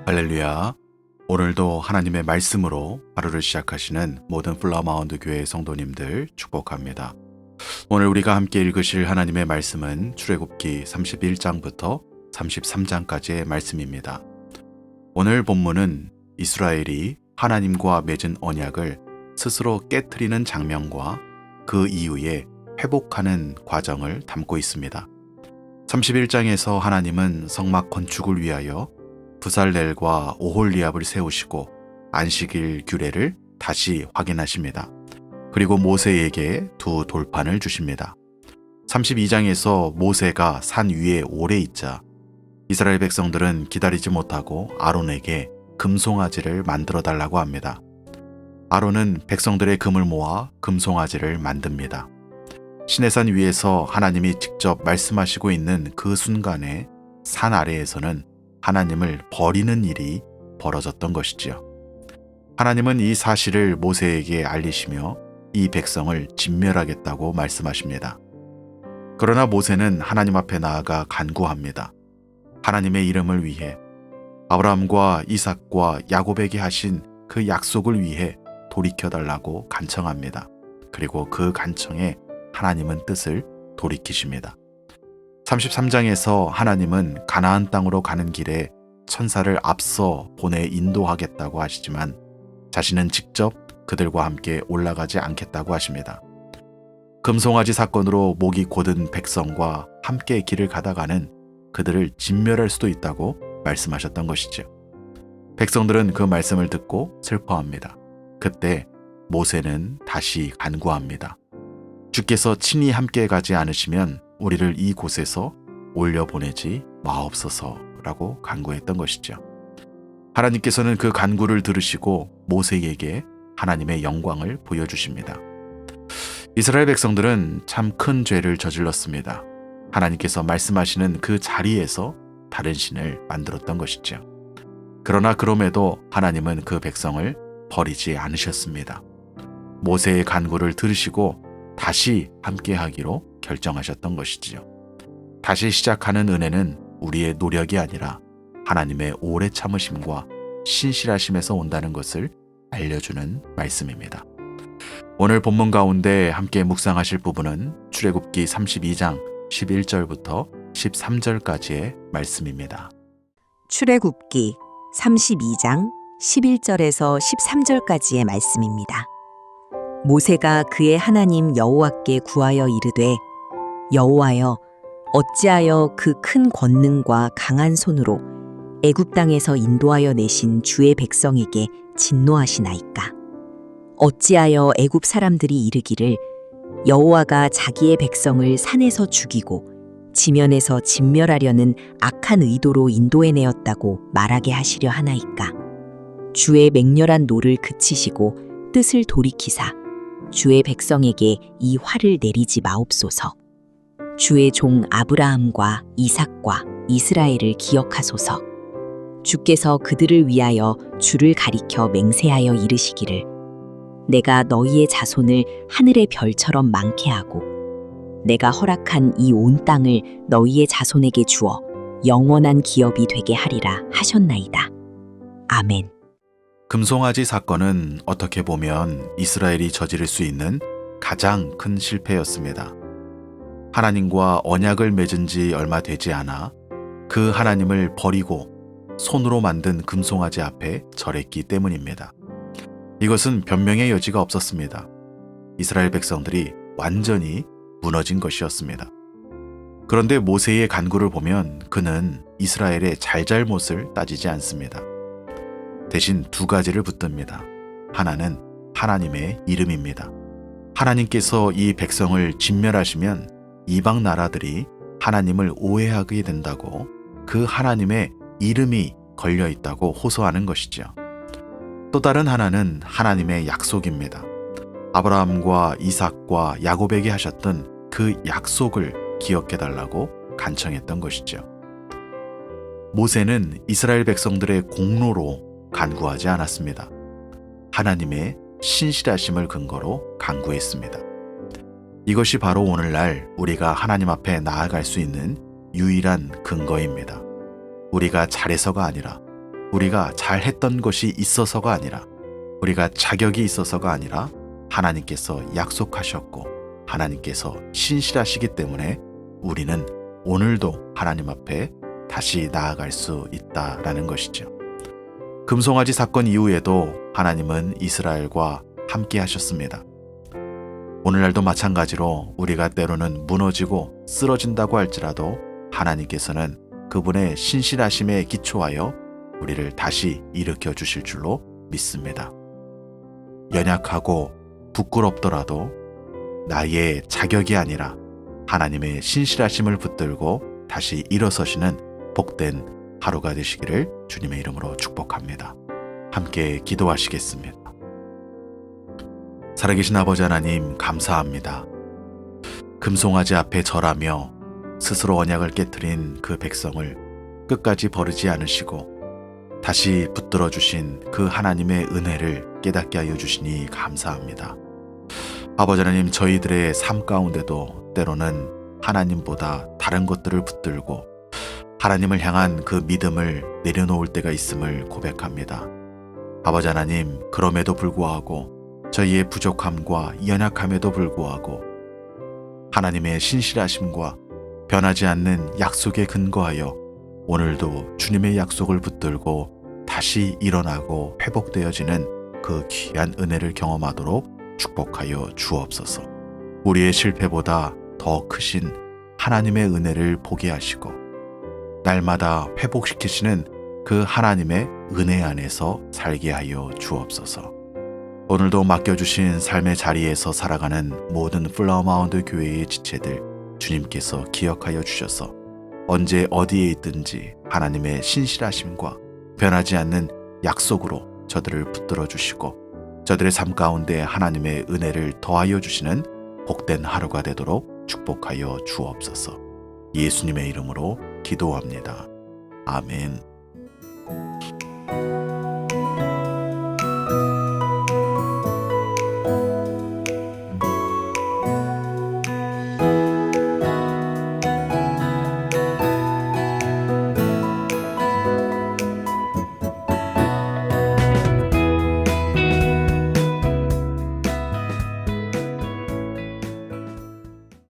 할렐루야. 오늘도 하나님의 말씀으로 하루를 시작하시는 모든 플라마운드 교회 성도님들 축복합니다. 오늘 우리가 함께 읽으실 하나님의 말씀은 출애굽기 31장부터 33장까지의 말씀입니다. 오늘 본문은 이스라엘이 하나님과 맺은 언약을 스스로 깨트리는 장면과 그 이후에 회복하는 과정을 담고 있습니다. 31장에서 하나님은 성막 건축을 위하여 부살렐과 오홀리압을 세우시고 안식일 규례를 다시 확인하십니다. 그리고 모세에게 두 돌판을 주십니다. 32장에서 모세가 산 위에 오래 있자 이스라엘 백성들은 기다리지 못하고 아론에게 금송아지를 만들어 달라고 합니다. 아론은 백성들의 금을 모아 금송아지를 만듭니다. 시내산 위에서 하나님이 직접 말씀하시고 있는 그 순간에 산 아래에서는 하나님을 버리는 일이 벌어졌던 것이지요. 하나님은 이 사실을 모세에게 알리시며 이 백성을 진멸하겠다고 말씀하십니다. 그러나 모세는 하나님 앞에 나아가 간구합니다. 하나님의 이름을 위해 아브라함과 이삭과 야곱에게 하신 그 약속을 위해 돌이켜달라고 간청합니다. 그리고 그 간청에 하나님은 뜻을 돌이키십니다. 33장에서 하나님은 가나안 땅으로 가는 길에 천사를 앞서 보내 인도하겠다고 하시지만 자신은 직접 그들과 함께 올라가지 않겠다고 하십니다. 금송아지 사건으로 목이 곧은 백성과 함께 길을 가다가는 그들을 진멸할 수도 있다고 말씀하셨던 것이죠. 백성들은 그 말씀을 듣고 슬퍼합니다. 그때 모세는 다시 간구합니다. 주께서 친히 함께 가지 않으시면 우리를 이곳에서 올려보내지 마옵소서라고 간구했던 것이죠. 하나님께서는 그 간구를 들으시고 모세에게 하나님의 영광을 보여주십니다. 이스라엘 백성들은 참 큰 죄를 저질렀습니다. 하나님께서 말씀하시는 그 자리에서 다른 신을 만들었던 것이죠. 그러나 그럼에도 하나님은 그 백성을 버리지 않으셨습니다. 모세의 간구를 들으시고 다시 함께하기로 결정하셨던 것이지요. 다시 시작하는 은혜는 우리의 노력이 아니라 하나님의 오래 참으심과 신실하심에서 온다는 것을 알려주는 말씀입니다. 오늘 본문 가운데 함께 묵상하실 부분은 출애굽기 32장 11절부터 13절까지의 말씀입니다. 출애굽기 32장 11절에서 13절까지의 말씀입니다. 모세가 그의 하나님 여호와께 구하여 이르되 여호와여 어찌하여 그 큰 권능과 강한 손으로 애굽 땅에서 인도하여 내신 주의 백성에게 진노하시나이까. 어찌하여 애굽 사람들이 이르기를 여호와가 자기의 백성을 산에서 죽이고 지면에서 진멸하려는 악한 의도로 인도해내었다고 말하게 하시려 하나이까. 주의 맹렬한 노를 그치시고 뜻을 돌이키사 주의 백성에게 이 화를 내리지 마옵소서. 주의 종 아브라함과 이삭과 이스라엘을 기억하소서. 주께서 그들을 위하여 주를 가리켜 맹세하여 이르시기를 내가 너희의 자손을 하늘의 별처럼 많게 하고 내가 허락한 이 온 땅을 너희의 자손에게 주어 영원한 기업이 되게 하리라 하셨나이다. 아멘. 금송아지 사건은 어떻게 보면 이스라엘이 저지를 수 있는 가장 큰 실패였습니다. 하나님과 언약을 맺은 지 얼마 되지 않아 그 하나님을 버리고 손으로 만든 금송아지 앞에 절했기 때문입니다. 이것은 변명의 여지가 없었습니다. 이스라엘 백성들이 완전히 무너진 것이었습니다. 그런데 모세의 간구를 보면 그는 이스라엘의 잘잘못을 따지지 않습니다. 대신 두 가지를 붙듭니다. 하나는 하나님의 이름입니다. 하나님께서 이 백성을 진멸하시면 이방 나라들이 하나님을 오해하게 된다고 그 하나님의 이름이 걸려 있다고 호소하는 것이죠. 또 다른 하나는 하나님의 약속입니다. 아브라함과 이삭과 야곱에게 하셨던 그 약속을 기억해달라고 간청했던 것이죠. 모세는 이스라엘 백성들의 공로로 간구하지 않았습니다. 하나님의 신실하심을 근거로 간구했습니다. 이것이 바로 오늘날 우리가 하나님 앞에 나아갈 수 있는 유일한 근거입니다. 우리가 잘해서가 아니라, 우리가 잘했던 것이 있어서가 아니라, 우리가 자격이 있어서가 아니라 하나님께서 약속하셨고 하나님께서 신실하시기 때문에 우리는 오늘도 하나님 앞에 다시 나아갈 수 있다라는 것이죠. 금송아지 사건 이후에도 하나님은 이스라엘과 함께 하셨습니다. 오늘날도 마찬가지로 우리가 때로는 무너지고 쓰러진다고 할지라도 하나님께서는 그분의 신실하심에 기초하여 우리를 다시 일으켜 주실 줄로 믿습니다. 연약하고 부끄럽더라도 나의 자격이 아니라 하나님의 신실하심을 붙들고 다시 일어서시는 복된 하루가 되시기를 주님의 이름으로 축복합니다. 함께 기도하시겠습니다. 살아계신 아버지 하나님, 감사합니다. 금송아지 앞에 절하며 스스로 언약을 깨트린 그 백성을 끝까지 버리지 않으시고 다시 붙들어 주신 그 하나님의 은혜를 깨닫게 하여 주시니 감사합니다. 아버지 하나님, 저희들의 삶 가운데도 때로는 하나님보다 다른 것들을 붙들고 하나님을 향한 그 믿음을 내려놓을 때가 있음을 고백합니다. 아버지 하나님, 그럼에도 불구하고 저희의 부족함과 연약함에도 불구하고 하나님의 신실하심과 변하지 않는 약속에 근거하여 오늘도 주님의 약속을 붙들고 다시 일어나고 회복되어지는 그 귀한 은혜를 경험하도록 축복하여 주옵소서. 우리의 실패보다 더 크신 하나님의 은혜를 보게 하시고 날마다 회복시키시는 그 하나님의 은혜 안에서 살게 하여 주옵소서. 오늘도 맡겨주신 삶의 자리에서 살아가는 모든 플라워마운드 교회의 지체들 주님께서 기억하여 주셔서 언제 어디에 있든지 하나님의 신실하심과 변하지 않는 약속으로 저들을 붙들어 주시고 저들의 삶 가운데 하나님의 은혜를 더하여 주시는 복된 하루가 되도록 축복하여 주옵소서. 예수님의 이름으로 기도합니다. 아멘.